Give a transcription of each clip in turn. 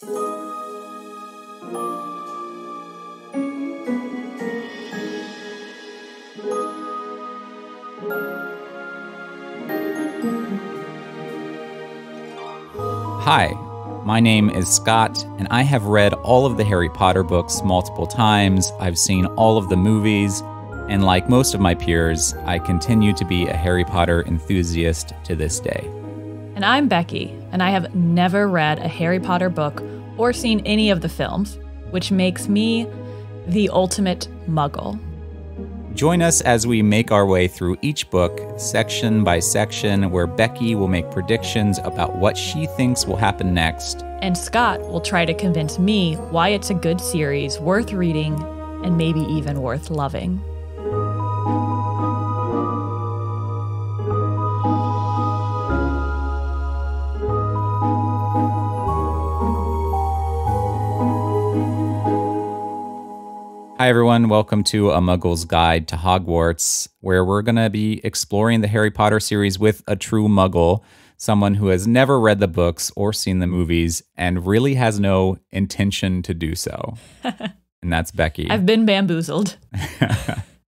Hi, my name is Scott, and I have read all of the Harry Potter books multiple times. I've seen all of the movies, and like most of my peers, I continue to be a Harry Potter enthusiast to this day. And I'm Becki, and I have never read a Harry Potter book or seen any of the films, which makes me the ultimate Muggle. Join us as we make our way through each book, section by section, where Becki will make predictions about what she thinks will happen next. And Scott will try to convince me why it's a good series, worth reading, and maybe even worth loving. Hi everyone, welcome to A Muggle's Guide to Hogwarts, where we're going to be exploring the Harry Potter series with a true Muggle, someone who has never read the books or seen the movies and really has no intention to do so. And that's Becki. I've been bamboozled.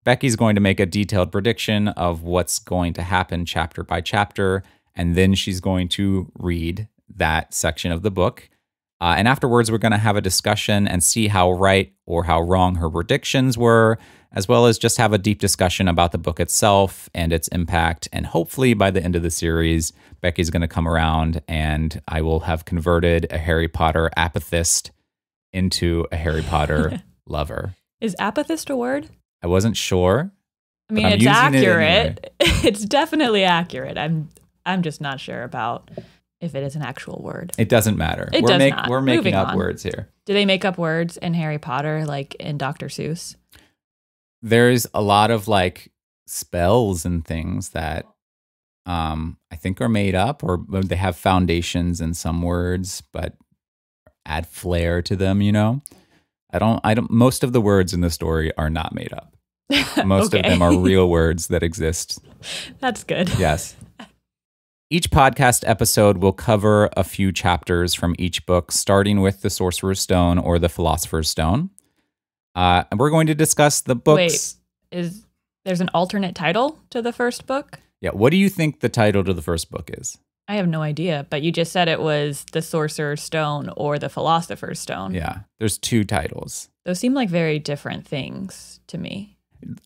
Becki's going to make a detailed prediction of what's going to happen chapter by chapter, and then she's going to read that section of the book. And afterwards, we're going to have a discussion and see how right or how wrong her predictions were, as well as just have a deep discussion about the book itself and its impact. And hopefully by the end of the series, Becki's going to come around and I will have converted a Harry Potter apathist into a Harry Potter lover. Is apathist a word? I wasn't sure. I mean, it's accurate. It's definitely accurate. I'm just not sure about if it is an actual word. It doesn't matter. We're making up words here. Do they make up words in Harry Potter like in Dr. Seuss? There's a lot of like spells and things that I think are made up, or they have foundations in some words, but add flair to them, you know? I don't most of the words in the story are not made up. Most of them are real words that exist. That's good. Yes. Each podcast episode will cover a few chapters from each book, starting with the Sorcerer's Stone or the Philosopher's Stone. And we're going to discuss the books. Wait, there's an alternate title to the first book? Yeah, what do you think the title to the first book is? I have no idea, but you just said it was the Sorcerer's Stone or the Philosopher's Stone. Yeah, there's two titles. Those seem like very different things to me.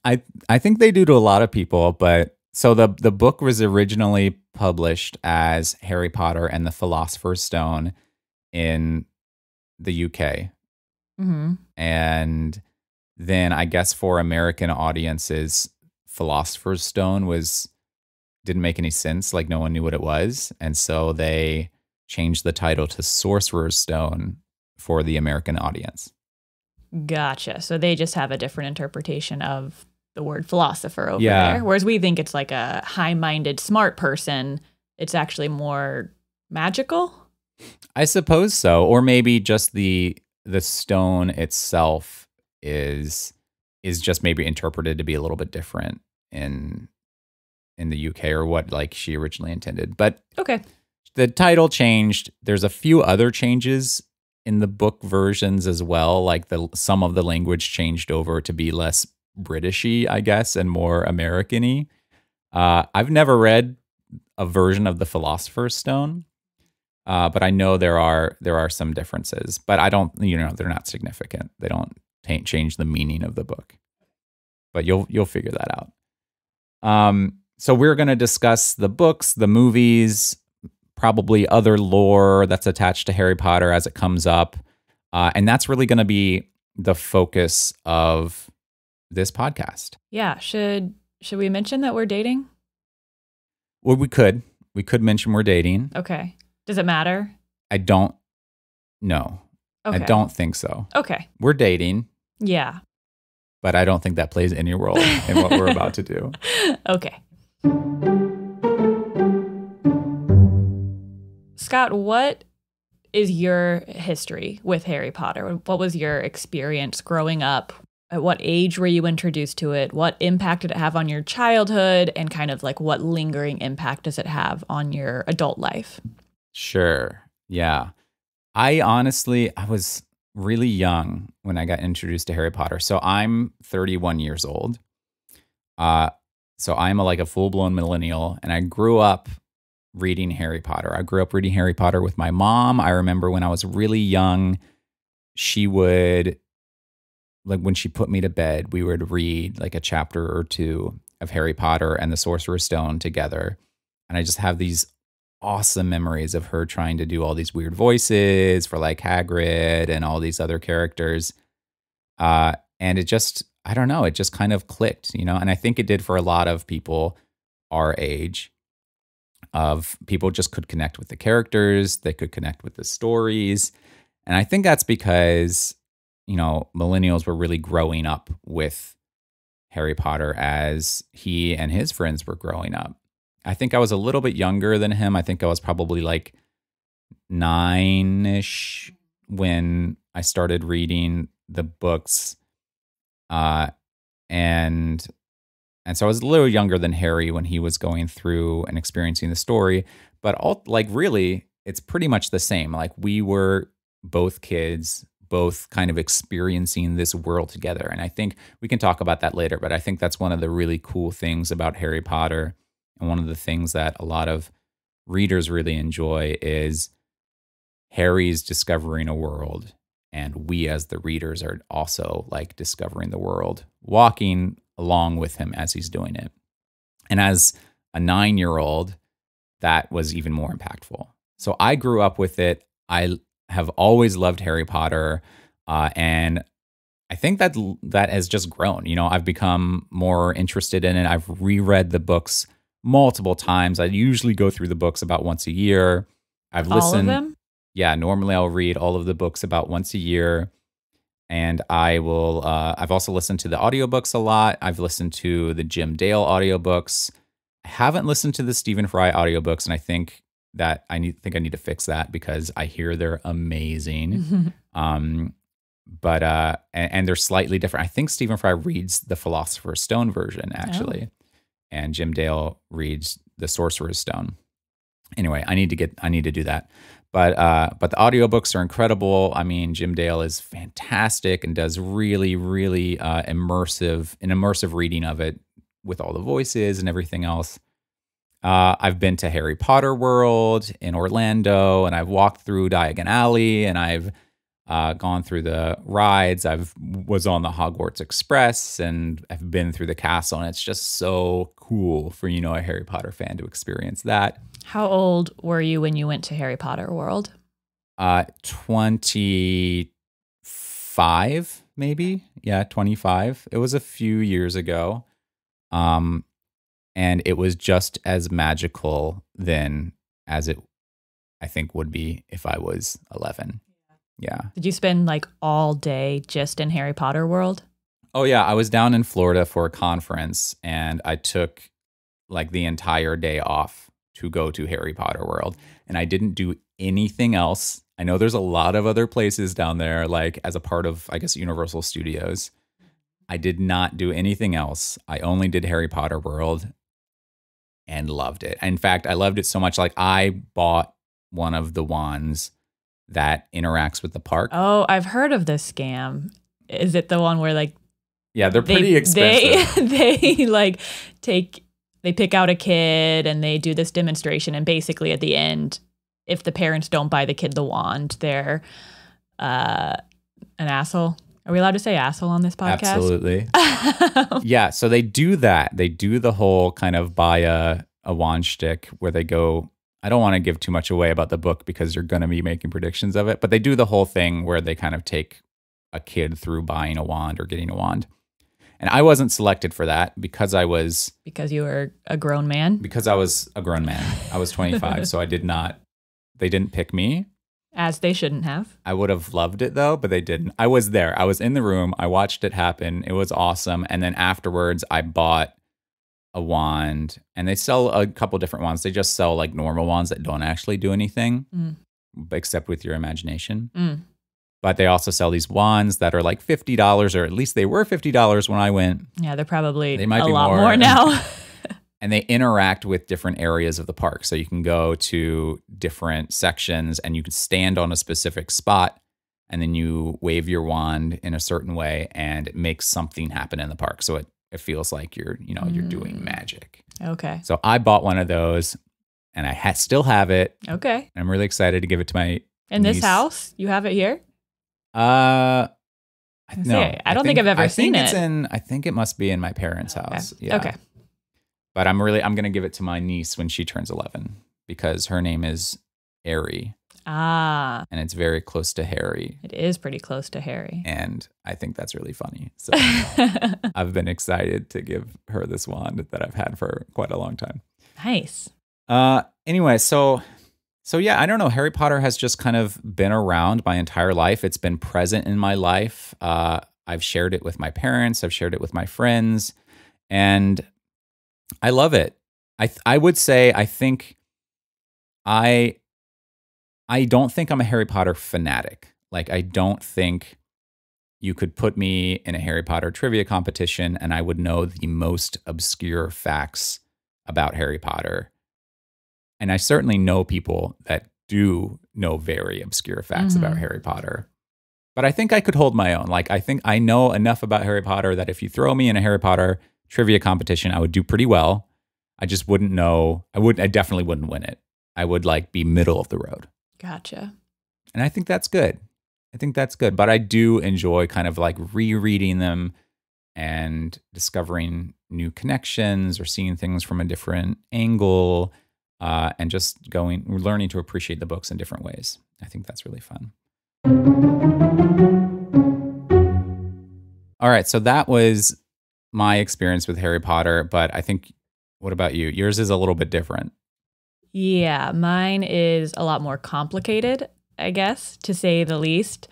I think they do to a lot of people, but so the book was originally published as Harry Potter and the Philosopher's Stone in the UK. Mm-hmm. And then I guess for American audiences, Philosopher's Stone didn't make any sense. Like no one knew what it was. And so they changed the title to Sorcerer's Stone for the American audience. Gotcha. So they just have a different interpretation of the word philosopher over there. Whereas we think it's like a high-minded, smart person. It's actually more magical? I suppose so. Or maybe just the stone itself is just maybe interpreted to be a little bit different in the UK, or what like she originally intended. But okay, the title changed. There's a few other changes in the book versions as well. Like some of the language changed over to be less Britishy, I guess, and more American-y. I've never read a version of the Philosopher's Stone, but I know there are some differences. But I don't, they're not significant. They don't change the meaning of the book. But you'll figure that out. So we're going to discuss the books, the movies, probably other lore that's attached to Harry Potter as it comes up, and that's really going to be the focus of this podcast. Yeah. Should we mention that we're dating? Well, we could mention we're dating. Okay. Does it matter? I don't know. Okay. I don't think so. Okay. We're dating. Yeah. But I don't think that plays any role in what we're about to do. Okay. Scott, what is your history with Harry Potter? What was your experience growing up? At what age were you introduced to it? What impact did it have on your childhood? And kind of like what lingering impact does it have on your adult life? Sure. Yeah. I was really young when I got introduced to Harry Potter. So I'm 31 years old. Uh, so I'm like a full blown millennial, and I grew up reading Harry Potter. I grew up reading Harry Potter with my mom. I remember when I was really young, she would, like when she put me to bed, we would read like a chapter or two of Harry Potter and the Sorcerer's Stone together. And I just have these awesome memories of her trying to do all these weird voices for like Hagrid and all these other characters. And it just, I don't know, it just kind of clicked, you know? And I think it did for a lot of people our age, of people just could connect with the characters, they could connect with the stories. And I think that's because, you know, millennials were really growing up with Harry Potter as he and his friends were growing up. I think I was a little bit younger than him. I think I was probably like 9-ish when I started reading the books. And so I was a little younger than Harry when he was going through and experiencing the story. But all, like, really, it's pretty much the same. Like, we were both kids, both kind of experiencing this world together. And I think we can talk about that later, but I think that's one of the really cool things about Harry Potter. And one of the things that a lot of readers really enjoy is Harry's discovering a world, and we as the readers are also like discovering the world, walking along with him as he's doing it. And as a 9-year-old, that was even more impactful. So I grew up with it. I have always loved Harry Potter, and I think that has just grown. You know, I've become more interested in it. I've reread the books multiple times. I usually go through the books about once a year. I've listened. All of them? Yeah, normally I'll read all of the books about once a year. And I will, I've also listened to the audiobooks a lot. I've listened to the Jim Dale audiobooks. I haven't listened to the Stephen Fry audiobooks, and I think that I need to fix that because I hear they're amazing. But and they're slightly different. I think Stephen Fry reads the Philosopher's Stone version actually, and Jim Dale reads the Sorcerer's Stone. Anyway, I need to do that. But the audiobooks are incredible. I mean, Jim Dale is fantastic and does really, really immersive reading of it with all the voices and everything else. I've been to Harry Potter World in Orlando, and I've walked through Diagon Alley, and I've gone through the rides. Was on the Hogwarts Express, and I've been through the castle, and it's just so cool for, you know, a Harry Potter fan to experience that. How old were you when you went to Harry Potter World? 25, maybe. Yeah, 25. It was a few years ago. And it was just as magical then as it, I think, would be if I was 11. Yeah. Did you spend like all day just in Harry Potter World? Oh, yeah. I was down in Florida for a conference, and I took like the entire day off to go to Harry Potter World. And I didn't do anything else. I know there's a lot of other places down there, like as a part of, I guess, Universal Studios. I did not do anything else. I only did Harry Potter World and loved it. In fact, I loved it so much, like I bought one of the wands that interacts with the park. Oh, I've heard of this scam. Is it the one where like... Yeah, they're pretty expensive. They like they pick out a kid and they do this demonstration, and basically at the end, if the parents don't buy the kid the wand, they're an asshole. Are we allowed to say asshole on this podcast? Absolutely. Yeah, so they do that. They do the whole kind of buy a wand shtick where they go, I don't want to give too much away about the book because you're going to be making predictions of it, but they do the whole thing where they kind of take a kid through buying a wand or getting a wand. And I wasn't selected for that because I was... Because you were a grown man? Because I was a grown man. I was 25, so they didn't pick me. As they shouldn't have. I would have loved it though, but they didn't. I was there. I was in the room. I watched it happen. It was awesome. And then afterwards, I bought a wand, and they sell a couple different wands. They just sell like normal wands that don't actually do anything except with your imagination. But they also sell these wands that are like $50, or at least they were $50 when I went. Yeah, they're probably they might a be lot more now. and they interact with different areas of the park. So you can go to different sections and you can stand on a specific spot and then you wave your wand in a certain way and it makes something happen in the park. So it feels like you're doing magic. Okay. So I bought one of those and I still have it. Okay. I'm really excited to give it to my In niece. this house? You have it here? No. I don't think I've ever seen it. I think it must be in my parents' house. Okay. Yeah. Okay. But I'm going to give it to my niece when she turns 11 because her name is Ari. Ah. And it's very close to Harry. It is pretty close to Harry. And I think that's really funny. So I've been excited to give her this wand that I've had for quite a long time. Nice. Anyway, so yeah, I don't know. Harry Potter has just kind of been around my entire life. It's been present in my life. I've shared it with my parents. I've shared it with my friends. And I love it. I would say I don't think I'm a Harry Potter fanatic. Like, I don't think you could put me in a Harry Potter trivia competition and I would know the most obscure facts about Harry Potter. And I certainly know people that do know very obscure facts about Harry Potter. But I think I could hold my own. Like, I think I know enough about Harry Potter that if you throw me in a Harry Potter trivia competition, I would do pretty well. I just wouldn't know. I definitely wouldn't win it. I would be middle of the road. Gotcha. And I think that's good. But I do enjoy kind of rereading them and discovering new connections or seeing things from a different angle, and just learning to appreciate the books in different ways. I think that's really fun. All right, so that was my experience with Harry Potter, but I think, what about you? Yours is a little bit different. Yeah, mine is a lot more complicated, I guess, to say the least.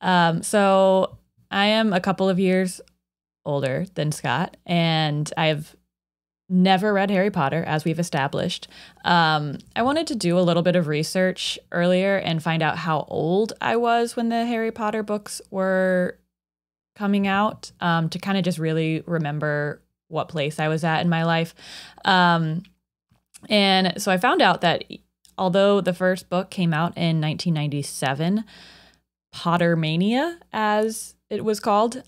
So I am a couple of years older than Scott, and I've never read Harry Potter, as we've established. I wanted to do a little bit of research earlier and find out how old I was when the Harry Potter books were coming out, to kind of just really remember what place I was at in my life. And so I found out that although the first book came out in 1997, Pottermania, as it was called,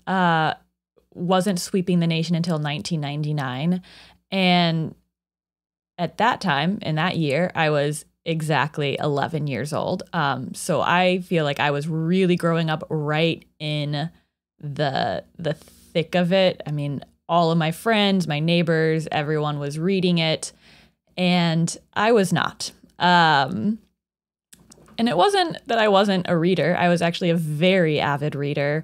wasn't sweeping the nation until 1999. And at that time, in that year, I was exactly 11 years old. So I feel like I was really growing up right in the thick of it. I mean, all of my friends, my neighbors, everyone was reading it. And I was not. And it wasn't that I wasn't a reader. I was actually a very avid reader.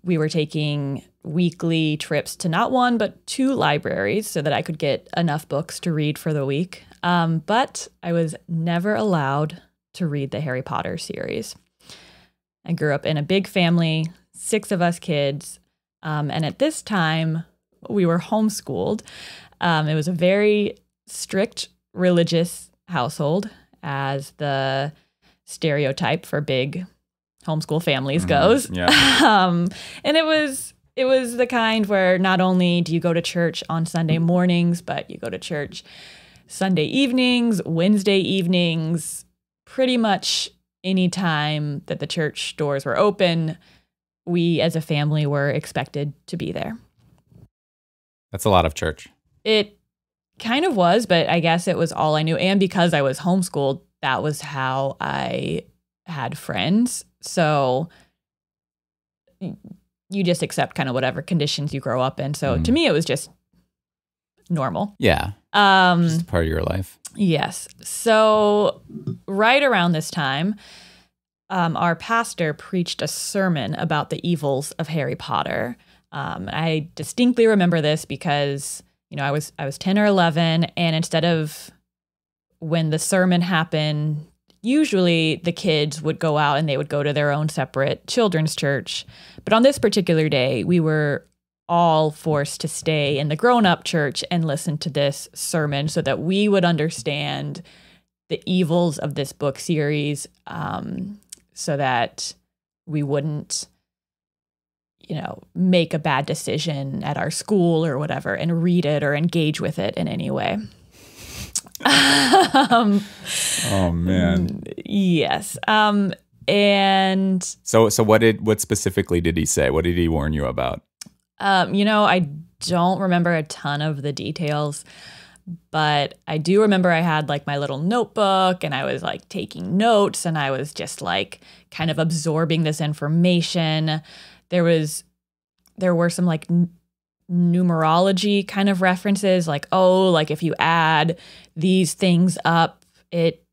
We were taking weekly trips to not one, but two libraries so that I could get enough books to read for the week. But I was never allowed to read the Harry Potter series. I grew up in a big family, 6 of us kids. And at this time, we were homeschooled. It was a very strict religious household, as the stereotype for big homeschool families goes. Yeah. And it was the kind where not only do you go to church on Sunday mornings, but you go to church Sunday evenings, Wednesday evenings, pretty much any time that the church doors were open, we as a family were expected to be there. That's a lot of church. It kind of was, but I guess it was all I knew. And because I was homeschooled, that was how I had friends. So you just accept kind of whatever conditions you grow up in. So to me, it was just normal. Yeah. Just part of your life. Yes. So right around this time, our pastor preached a sermon about the evils of Harry Potter. I distinctly remember this because I was 10 or 11, and instead of when the sermon happened, usually the kids would go out and they would go to their own separate children's church. But on this particular day, we were all forced to stay in the grown-up church and listen to this sermon so that we would understand the evils of this book series, so that we wouldn't, make a bad decision at our school or whatever and read it or engage with it in any way. Oh man. Yes. And so what specifically did he say? What did he warn you about? I don't remember a ton of the details, but I do remember I had like my little notebook and I was like taking notes and I was just like kind of absorbing this information. There were some like numerology kind of references, like, oh, like if you add these things up, it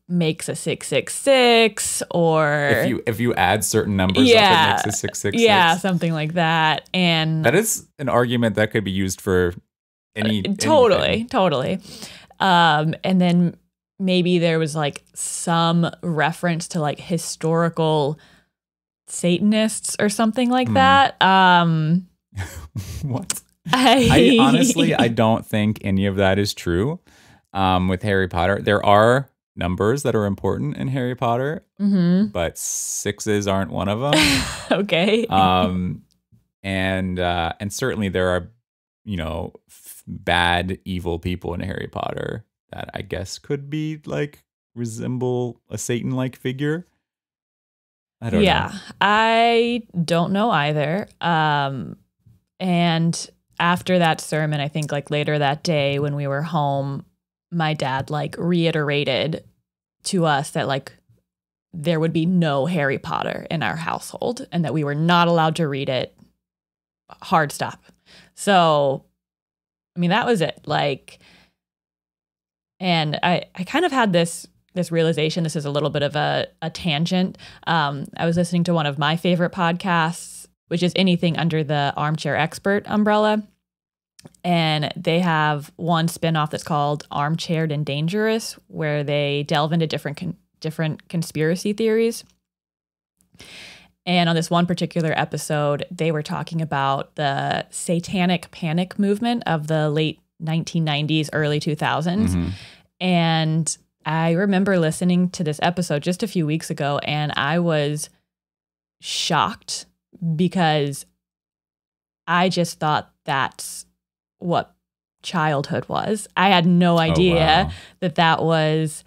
makes a 666, or if you add certain numbers up, it makes a 666. Yeah, something like that. And that is an argument that could be used for totally. And then maybe there was like some reference to like historical Satanists or something like that. What? I honestly, I don't think any of that is true. With Harry Potter, there are numbers that are important in Harry Potter, but 6s aren't one of them. Okay. And certainly there are, bad, evil people in Harry Potter that I guess could be like resemble a Satan-like figure. I don't know. I don't know either. And after that sermon, I think like later that day when we were home, my dad like reiterated to us that like there would be no Harry Potter in our household and that we were not allowed to read it. Hard stop. So, I mean, that was it. Like, and I kind of had this realization. This is a little bit of a tangent. I was listening to one of my favorite podcasts, which is anything under the Armchair Expert umbrella. And they have one spinoff that's called Armchaired and Dangerous, where they delve into different conspiracy theories. And on this one particular episode, they were talking about the satanic panic movement of the late 1990s, early 2000s. And I remember listening to this episode just a few weeks ago, and I was shocked because I just thought that's what childhood was. I had no idea that was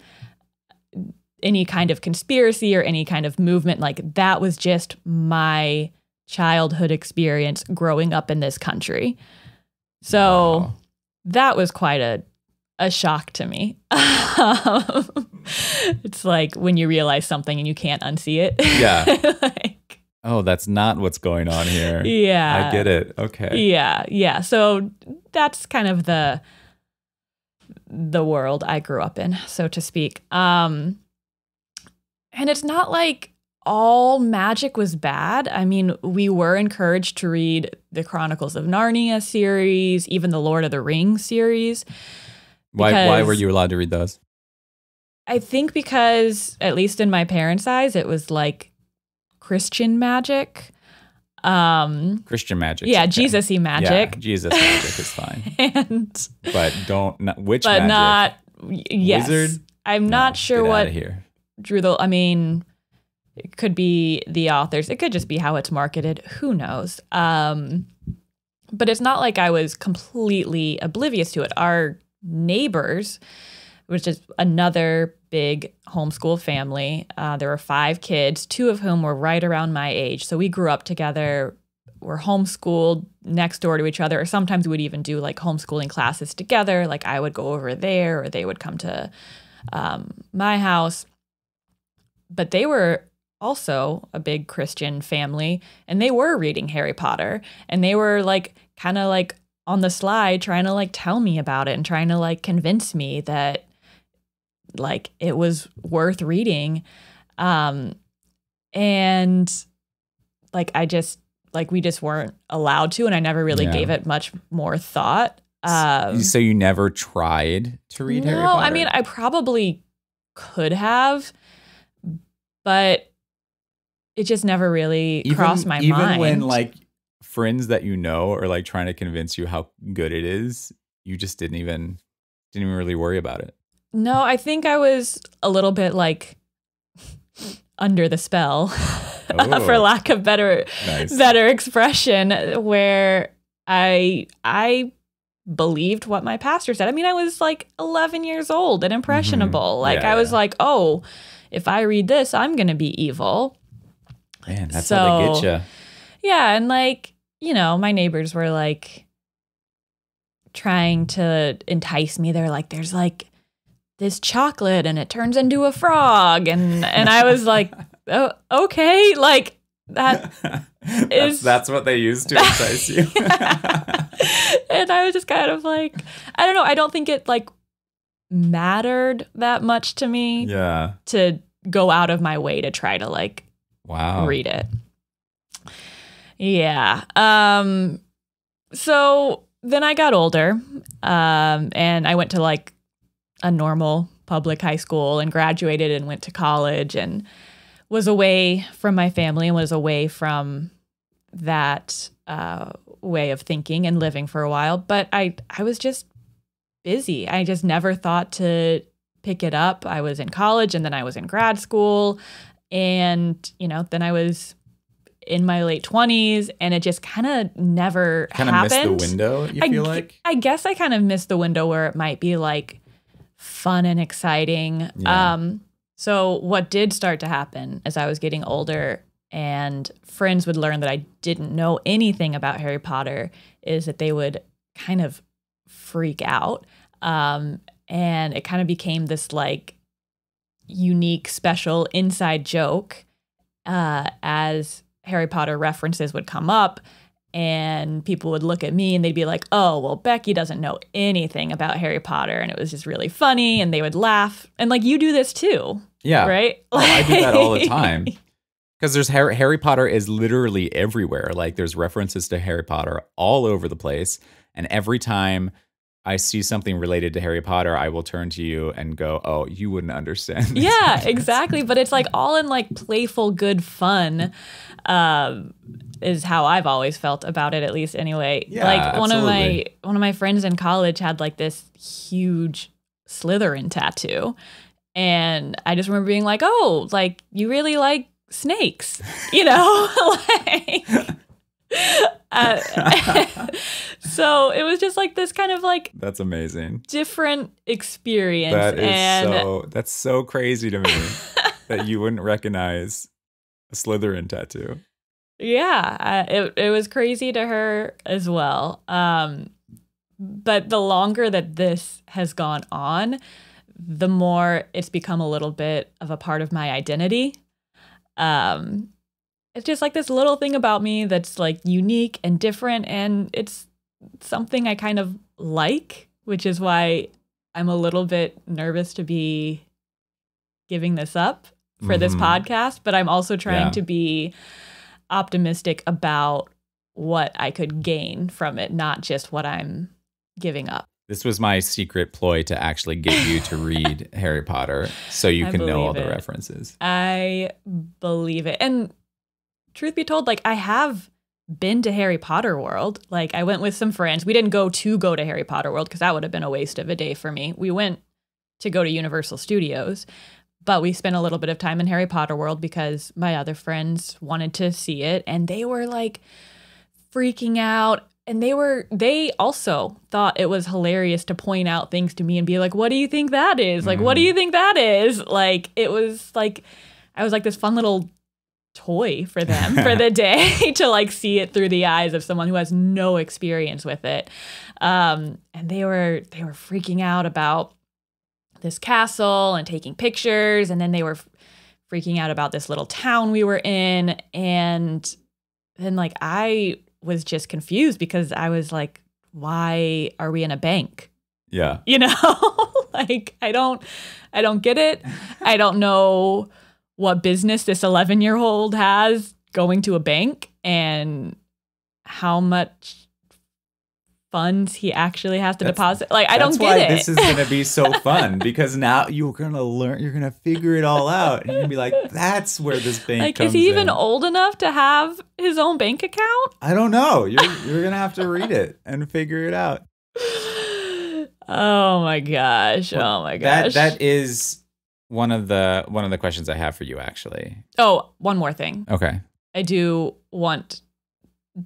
any kind of conspiracy or any kind of movement. Like, that was just my childhood experience growing up in this country. So that was quite a shock to me. It's like when you realize something and you can't unsee it. Yeah. Like, oh, that's not what's going on here. Yeah. I get it. Okay. Yeah. So that's kind of the world I grew up in, so to speak. And it's not like all magic was bad. I mean, we were encouraged to read the Chronicles of Narnia series, even the Lord of the Rings series. Why were you allowed to read those? I think because, at least in my parents' eyes, it was like Christian magic. Christian magic. Yeah, okay. Jesus-y magic. Yeah, Jesus magic is fine. Which but magic? Not, yes. Wizard? I'm not sure what here. drew I mean, it could be the authors. It could just be how it's marketed. Who knows? But it's not like I was completely oblivious to it. Our neighbors, which is another big homeschool family. There were 5 kids, 2 of whom were right around my age. So we grew up together. We're homeschooled next door to each other. Or sometimes we'd even do like homeschooling classes together. Like I would go over there or they would come to my house. But they were also a big Christian family, and they were reading Harry Potter, and they were like kind of like on the slide trying to like tell me about it and trying to like convince me that like it was worth reading. And like we just weren't allowed to, and I never really gave it much more thought. So you never tried to read Harry Potter? No, I mean, I probably could have, but it just never really crossed my mind. Even when like friends that you know are like trying to convince you how good it is, you just didn't even really worry about it. No, I think I was a little bit like under the spell. for lack of better expression, where I believed what my pastor said. I mean, I was like 11 years old and impressionable. Like I was like, oh, if I read this, I'm going to be evil. Man, that's how they get you. Yeah. And like, you know, my neighbors were like trying to entice me. They're like, there's like this chocolate and it turns into a frog. And I was like, oh, okay. Like that's what they use to entice you. And I was just kind of like, I don't know. I don't think it like mattered that much to me to go out of my way to try to like read it. Yeah. So then I got older and I went to like a normal public high school and graduated and went to college and was away from my family and was away from that way of thinking and living for a while. But I was just busy. I just never thought to pick it up. I was in college and then I was in grad school and, you know, then I was in my late 20s and it just kind of never happened. Kind of missed the window, you feel like? I guess I kind of missed the window where it might be like fun and exciting. Yeah. So what did start to happen as I was getting older and friends would learn that I didn't know anything about Harry Potter is that they would kind of freak out. And it kind of became this like unique, special inside joke as Harry Potter references would come up and people would look at me and they'd be like, oh, well, Becki doesn't know anything about Harry Potter. And it was just really funny and they would laugh. And like, you do this too. Yeah. Right? Oh, I do that all the time. Because there's Harry Potter is literally everywhere. Like there's references to Harry Potter all over the place. And every time I see something related to Harry Potter, I will turn to you and go, oh, you wouldn't understand this. Yeah, exactly. But it's like all in like playful, good fun is how I've always felt about it, at least anyway. Yeah, like absolutely. one of my friends in college had like this huge Slytherin tattoo. And I just remember being like, oh, like you really like snakes, you know? Like so it was just like this kind of like that's amazing different experience. That's so crazy to me that you wouldn't recognize a Slytherin tattoo. Yeah, it was crazy to her as well. But the longer that this has gone on, the more it's become a little bit of a part of my identity. It's just like this little thing about me that's like unique and different, and it's something I kind of like, which is why I'm a little bit nervous to be giving this up for this podcast, but I'm also trying to be optimistic about what I could gain from it, not just what I'm giving up. This was my secret ploy to actually get you to read Harry Potter so you can know all the references. I believe it. And truth be told, like I have been to Harry Potter World. Like I went with some friends. We didn't go to Harry Potter World because that would have been a waste of a day for me. We went to go to Universal Studios, but we spent a little bit of time in Harry Potter World because my other friends wanted to see it and they were like freaking out. And they also thought it was hilarious to point out things to me and be like, what do you think that is? Like, what do you think that is? Like, it was like, I was like this fun little toy for them for the day to like see it through the eyes of someone who has no experience with it. And they were freaking out about this castle and taking pictures. And then they were freaking out about this little town we were in. And then like, I was just confused because I was like, why are we in a bank? Yeah. You know, like, I don't get it. I don't know what business this 11-year-old has going to a bank and how much funds he actually has to deposit. Like, I don't get it. That's why this is going to be so fun because now you're going to learn, you're going to figure it all out. And you're going to be like, that's where this bank like, comes in. Is he even old enough to have his own bank account? I don't know. You're going to have to read it and figure it out. Oh my gosh. Oh my gosh. That is one of the questions I have for you, actually. Oh, one more thing. Okay. I do want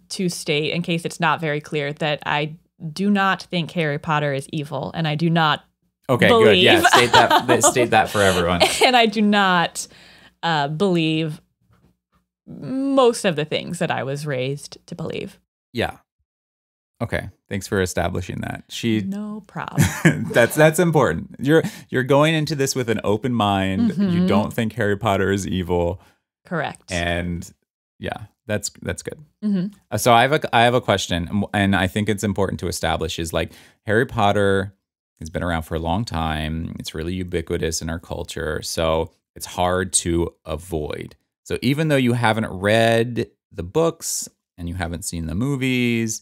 to state, in case it's not very clear, that I do not think Harry Potter is evil, and I do not Okay, believe. good. Yeah, state that for everyone. And I do not believe most of the things that I was raised to believe. Yeah. Okay. Thanks for establishing that. No problem. That's important. You're going into this with an open mind. You don't think Harry Potter is evil. Correct. And yeah, that's good. So I have a question, and I think it's important to establish is like Harry Potter has been around for a long time. It's really ubiquitous in our culture, so it's hard to avoid. So even though you haven't read the books and you haven't seen the movies,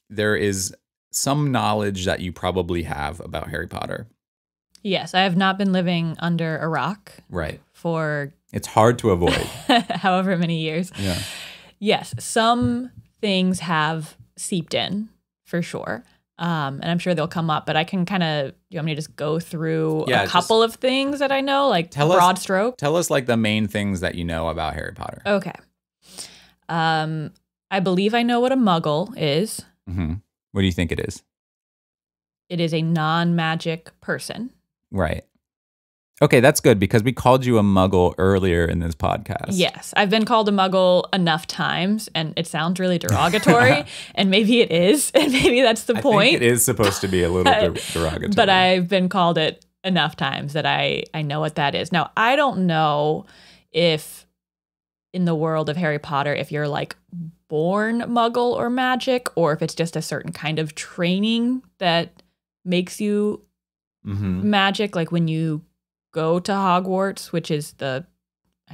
there is some knowledge that you probably have about Harry Potter. Yes, I have not been living under a rock. Right. For it's hard to avoid. however many years. Yeah. Yes, some things have seeped in for sure. And I'm sure they'll come up, but I can kind of, you want me to just go through a couple of things that I know, like broad stroke? Tell us like the main things that you know about Harry Potter. Okay. I believe I know what a Muggle is. Mm-hmm. What do you think it is? It is a non-magic person. Right. Okay, that's good because we called you a Muggle earlier in this podcast. Yes, I've been called a Muggle enough times, and it sounds really derogatory, and maybe it is, and maybe that's the point. I think it is supposed to be a little derogatory. But I've been called it enough times that I know what that is. Now, I don't know if in the world of Harry Potter, if you're like born Muggle or magic, or if it's just a certain kind of training that makes you magic, like when you go to Hogwarts, which is I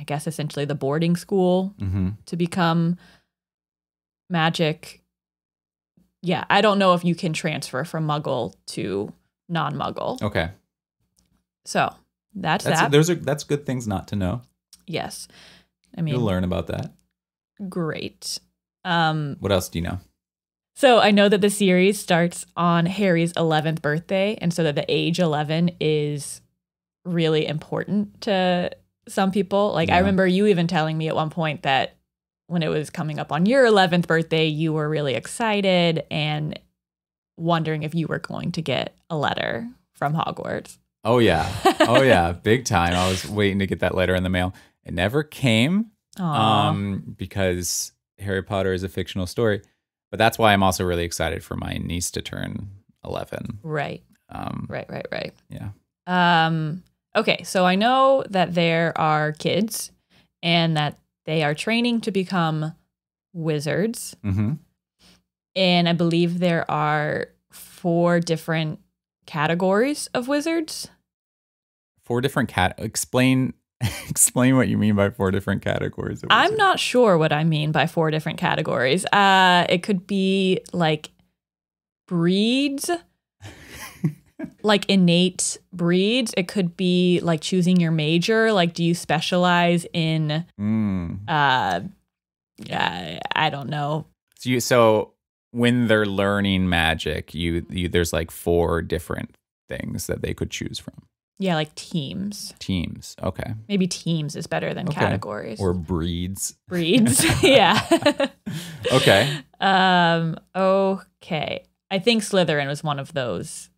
guess essentially the boarding school to become magic. Yeah, I don't know if you can transfer from Muggle to non-Muggle. Okay. So that's that. That's good things not to know. Yes. I mean, you'll learn about that. Great. What else do you know? So I know that the series starts on Harry's 11th birthday, and so that the age 11 is really important to some people. Like, I remember you even telling me at one point that when it was coming up on your 11th birthday, you were really excited and wondering if you were going to get a letter from Hogwarts. Oh, yeah. Oh, yeah. Big time. I was waiting to get that letter in the mail. It never came because Harry Potter is a fictional story. But that's why I'm also really excited for my niece to turn 11. Right. Right. Yeah. Okay, so I know that there are kids and that they are training to become wizards. Mm-hmm. And I believe there are 4 different categories of wizards. 4 different explain what you mean by 4 different categories of wizards. I'm not sure what I mean by 4 different categories. It could be like breeds. Like innate breeds. It could be like choosing your major. Like, do you specialize in, I don't know. So when they're learning magic, you there's like 4 different things that they could choose from. Yeah, like teams. Teams. Okay. Maybe teams is better than categories. Or breeds. Breeds. Yeah. Okay. Okay. I think Slytherin was one of those.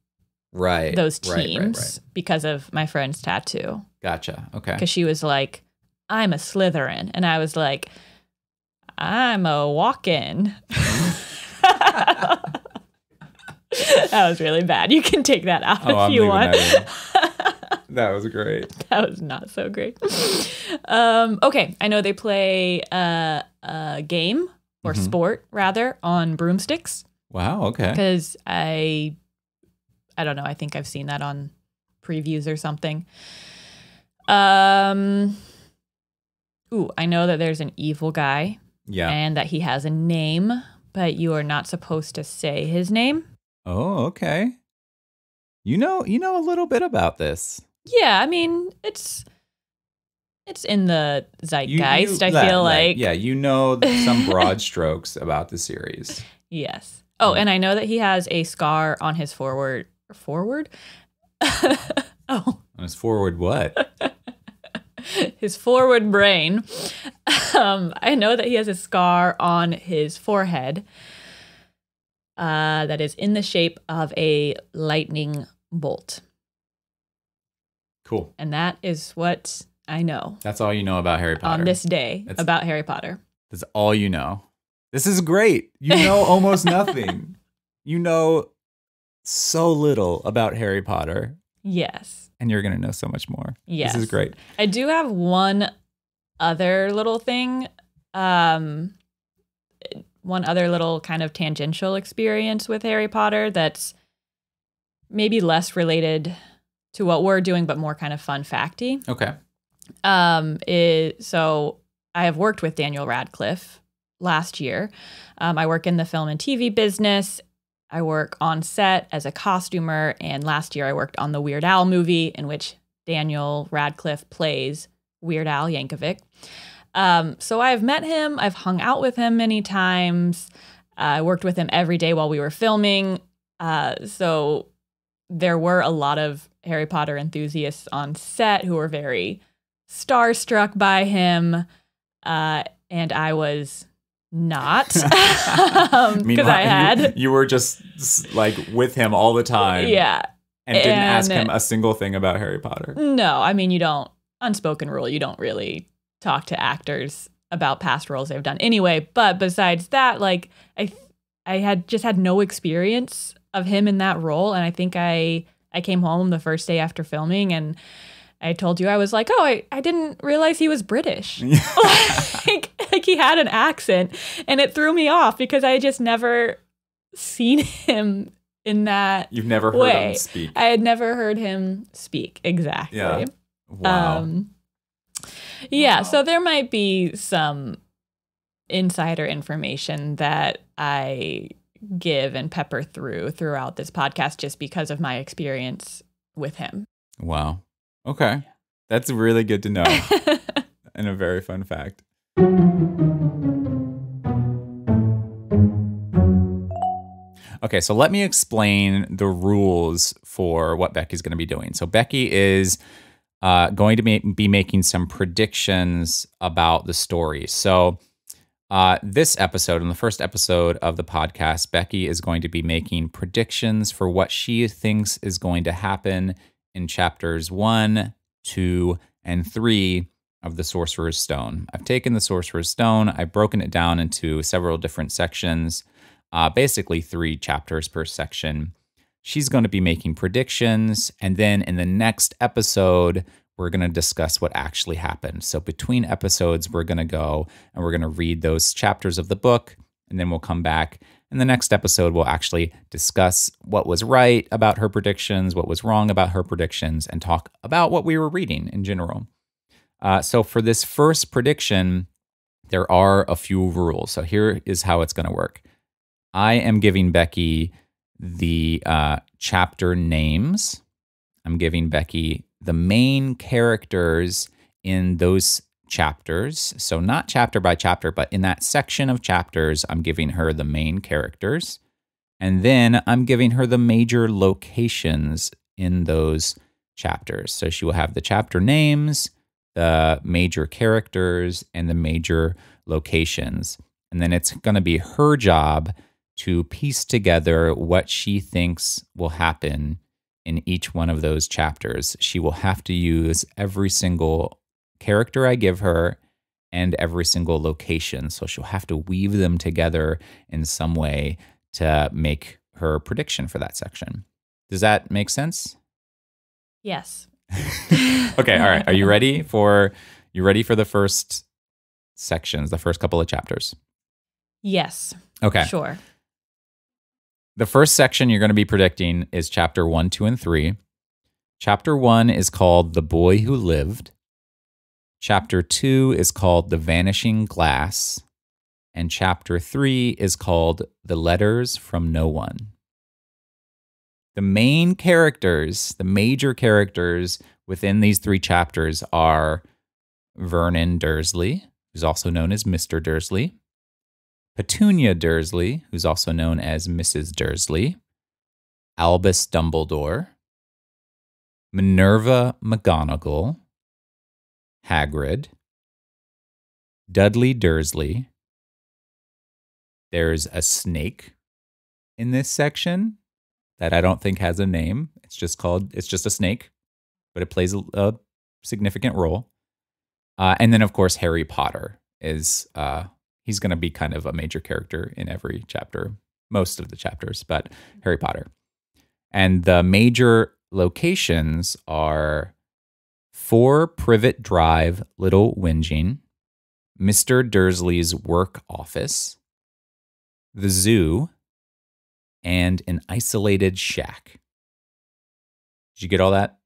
Right. Those teams because of my friend's tattoo. Gotcha. Okay. Because she was like, I'm a Slytherin. And I was like, I'm a walk-in. That was really bad. You can take that out if you want. That was great. That was not so great. Okay. I know they play a game or sport, rather, on broomsticks. Wow. Okay. Because I don't know. I think I've seen that on previews or something. I know that there's an evil guy. Yeah. And that he has a name, but you are not supposed to say his name. Oh, okay. You know a little bit about this. Yeah, I mean, it's in the zeitgeist, I feel like. Yeah, you know some broad strokes about the series. Yes. Oh, and I know that he has a scar on his forward? Oh, On his forward what? His forward brain. I know that he has a scar on his forehead that is in the shape of a lightning bolt. Cool. And that is what I know. That's all you know about Harry Potter. On this day about Harry Potter. That's all you know. This is great. You know almost nothing. You know so little about Harry Potter. Yes. And you're going to know so much more. Yes. This is great. I do have one other little thing. One other little kind of tangential experience with Harry Potter that's maybe less related to what we're doing, but more kind of fun facty. Okay. So I have worked with Daniel Radcliffe last year. I work in the film and TV business. I work on set as a costumer, and last year I worked on the Weird Al movie in which Daniel Radcliffe plays Weird Al Yankovic. So I've met him. I've hung out with him many times. I worked with him every day while we were filming. So there were a lot of Harry Potter enthusiasts on set who were very starstruck by him. And I was not, because I had. You were just like with him all the time. Yeah. And didn't ask him a single thing about Harry Potter. No, I mean, unspoken rule, you don't really talk to actors about past roles they've done anyway. But besides that, like, I had just had no experience of him in that role. And I think I came home the first day after filming and I told you, I was like, oh, I didn't realize he was British. like he had an accent, and it threw me off because I just never seen him in that You've never heard way. him speak. I had never heard him speak. Exactly. Yeah. Wow. Yeah, wow. So there might be some insider information that I give and pepper throughout this podcast just because of my experience with him. Wow. Okay. That's really good to know. And a very fun fact. Okay, so let me explain the rules for what Becki's going to be doing. So Becki is going to be making some predictions about the story. So this episode, in the first episode of the podcast, Becki is going to be making predictions for what she thinks is going to happen in chapters 1, 2, and 3 of the Sorcerer's Stone. I've taken the Sorcerer's Stone, I've broken it down into several different sections, basically 3 chapters per section. She's going to be making predictions, and then in the next episode, we're going to discuss what actually happened. So between episodes, we're going to go and we're going to read those chapters of the book, and then we'll come back. In the next episode, we'll actually discuss what was right about her predictions, what was wrong about her predictions, and talk about what we were reading in general. So for this first prediction, there are a few rules. So here is how it's going to work. I am giving Becki the chapter names. I'm giving Becki the main characters in those chapters. So not chapter by chapter, but in that section of chapters, I'm giving her the main characters. And then I'm giving her the major locations in those chapters. So she will have the chapter names, the major characters, and the major locations. And then it's going to be her job to piece together what she thinks will happen in each one of those chapters. She will have to use every single character I give her and every single location. So she'll have to weave them together in some way to make her prediction for that section. Does that make sense? Yes. Okay, all right. Are you ready for the first sections, the first couple of chapters? Yes. Okay. Sure. The first section you're going to be predicting is chapter 1, 2, and 3. Chapter 1 is called The Boy Who Lived. Chapter 2 is called The Vanishing Glass. And chapter 3 is called The Letters from No One. The main characters, the major characters within these 3 chapters are Vernon Dursley, who's also known as Mr. Dursley, Petunia Dursley, who's also known as Mrs. Dursley, Albus Dumbledore, Minerva McGonagall, Hagrid, Dudley Dursley. There's a snake in this section that I don't think has a name. It's just a snake, but it plays a significant role. And then, of course, Harry Potter is, he's going to be kind of a major character in every chapter, most of the chapters, but Harry Potter. And the major locations are 4 Privet Drive, Little Whinging, Mr. Dursley's work office, the zoo, and an isolated shack. Did you get all that?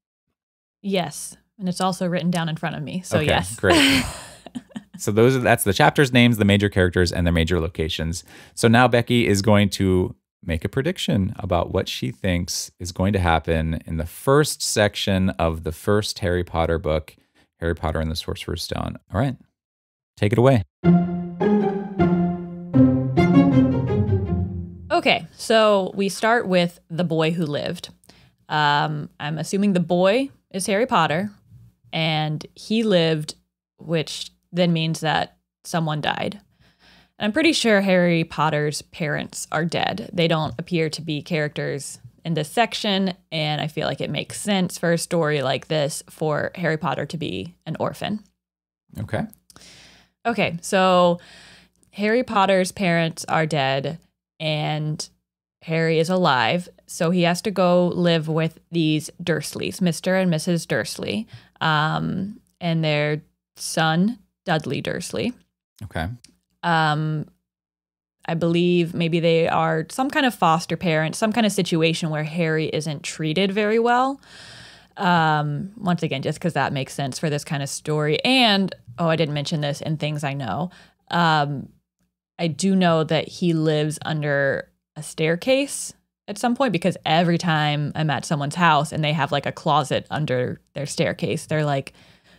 Yes. And it's also written down in front of me. So okay, yes. Great. So that's the chapters' names, the major characters, and their major locations. So now Becki is going to make a prediction about what she thinks is going to happen in the first section of the first Harry Potter book, Harry Potter and the Sorcerer's Stone. All right, take it away. Okay, so we start with the boy who lived. I'm assuming the boy is Harry Potter, and he lived, which then means that someone died. And I'm pretty sure Harry Potter's parents are dead. They don't appear to be characters in this section, and I feel like it makes sense for a story like this for Harry Potter to be an orphan. Okay, so Harry Potter's parents are dead, and Harry is alive, so he has to go live with these Dursleys, Mr. and Mrs. Dursley, and their son, Dudley Dursley. Okay. I believe maybe they are some kind of foster parent, some kind of situation where Harry isn't treated very well. Once again, just because that makes sense for this kind of story. And, I didn't mention this in things I know. I do know that he lives under a staircase at some point, because every time I'm at someone's house and they have like a closet under their staircase, they're like,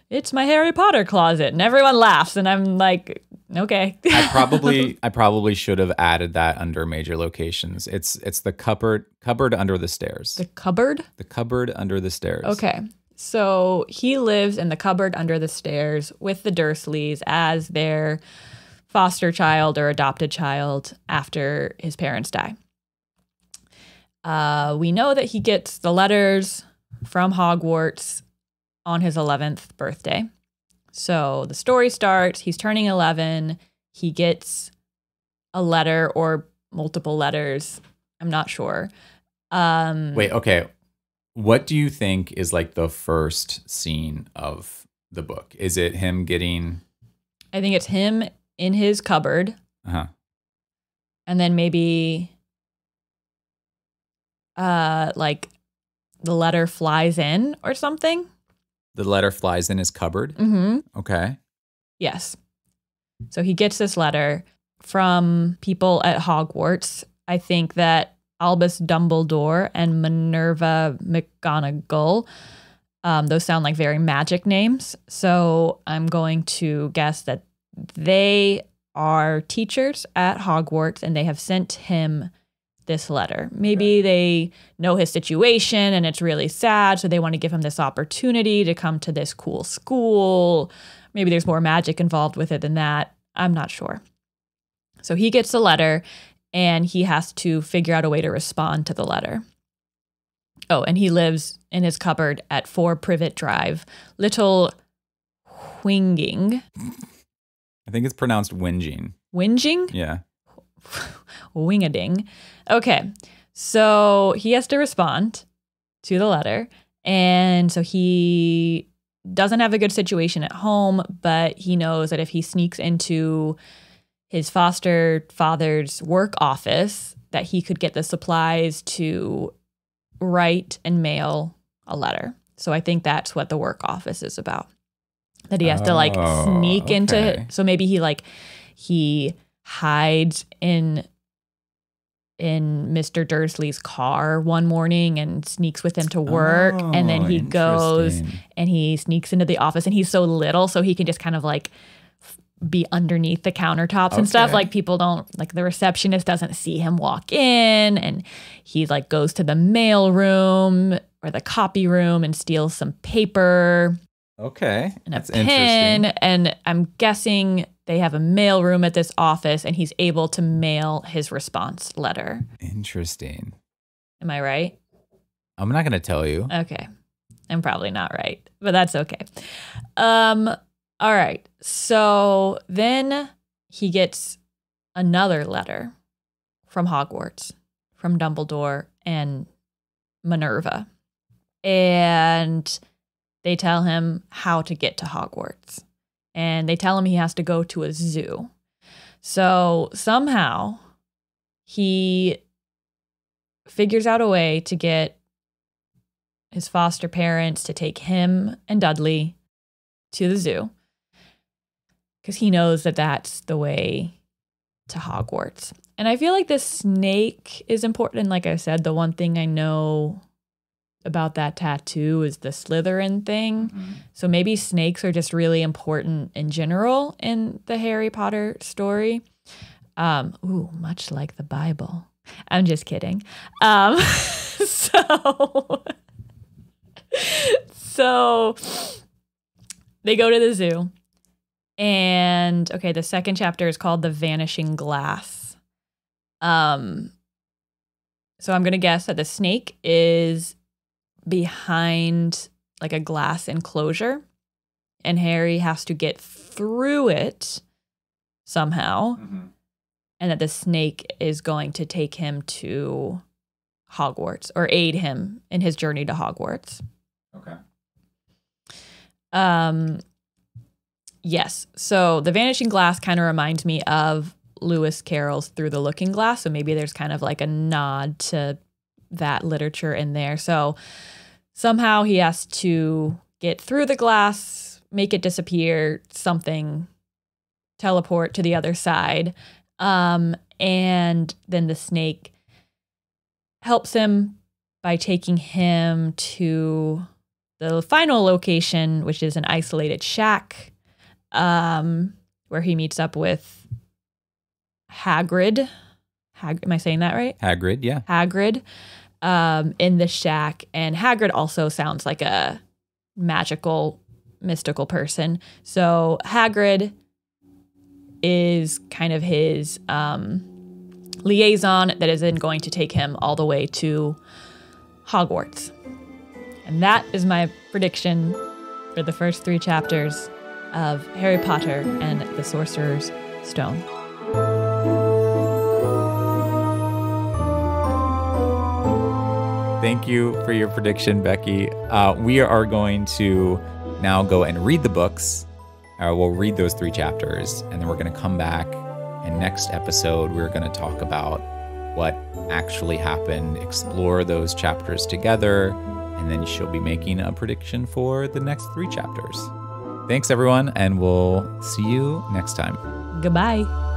it's my Harry Potter closet. And everyone laughs. And I'm like, okay. I probably should have added that under major locations. It's the cupboard under the stairs. The cupboard? The cupboard under the stairs. Okay. So he lives in the cupboard under the stairs with the Dursleys as their foster child or adopted child after his parents die. We know that he gets the letters from Hogwarts on his 11th birthday. So the story starts, he's turning 11, he gets a letter or multiple letters, I'm not sure. Wait, okay. What do you think is like the first scene of the book? Is it him getting... I think it's him in his cupboard. Uh-huh. And then maybe like the letter flies in or something. The letter flies in his cupboard? Mm-hmm. Okay. Yes. So he gets this letter from people at Hogwarts. I think that Albus Dumbledore and Minerva McGonagall, those sound like very magic names. So I'm going to guess that they are teachers at Hogwarts and they have sent him this letter. Maybe they know his situation and it's really sad, so they want to give him this opportunity to come to this cool school. Maybe there's more magic involved with it than that. I'm not sure. So he gets the letter and he has to figure out a way to respond to the letter. Oh, and he lives in his cupboard at 4 Privet Drive, Little Whinging. I think it's pronounced whinging. Whinging? Yeah. Wingading. Okay, so he has to respond to the letter. And so he doesn't have a good situation at home, but he knows that if he sneaks into his foster father's work office, that he could get the supplies to write and mail a letter. So I think that's what the work office is about. That he has to like sneak into it. So maybe he hides in Mr. Dursley's car one morning and sneaks with him to work. And then he goes and he sneaks into the office, and he's so little, so he can just kind of like be underneath the countertops and stuff. Like people don't, like the receptionist doesn't see him walk in, and he like goes to the mail room or the copy room and steals some paper. Okay. And a That's pen. interesting. And I'm guessing they have a mail room at this office, and he's able to mail his response letter. Interesting. Am I right? I'm not going to tell you. Okay. I'm probably not right, but that's okay. All right. So then he gets another letter from Hogwarts, from Dumbledore and Minerva. And they tell him how to get to Hogwarts. And they tell him he has to go to a zoo. So somehow he figures out a way to get his foster parents to take him and Dudley to the zoo, because he knows that that's the way to Hogwarts. And I feel like this snake is important. And like I said, the one thing I know about that tattoo is the Slytherin thing. Mm-hmm. So maybe snakes are just really important in general in the Harry Potter story. Much like the Bible. I'm just kidding. So they go to the zoo, and okay, the second chapter is called The Vanishing Glass. So I'm going to guess that the snake is behind like a glass enclosure, and Harry has to get through it somehow, and that the snake is going to take him to Hogwarts or aid him in his journey to Hogwarts. Okay. Yes. So the Vanishing Glass kind of reminds me of Lewis Carroll's Through the Looking Glass. So maybe there's kind of like a nod to that literature in there. So somehow he has to get through the glass, make it disappear, something, teleport to the other side. And then the snake helps him by taking him to the final location, which is an isolated shack, where he meets up with Hagrid. Am I saying that right? Hagrid, yeah. Hagrid, in the shack. And Hagrid also sounds like a magical, mystical person. So Hagrid is kind of his liaison that is then going to take him all the way to Hogwarts. And that is my prediction for the first 3 chapters of Harry Potter and the Sorcerer's Stone. Thank you for your prediction, Becki. We are going to now go and read the books. We'll read those 3 chapters, and then we're going to come back. And next episode, we're going to talk about what actually happened, explore those chapters together, and then she'll be making a prediction for the next 3 chapters. Thanks, everyone, and we'll see you next time. Goodbye.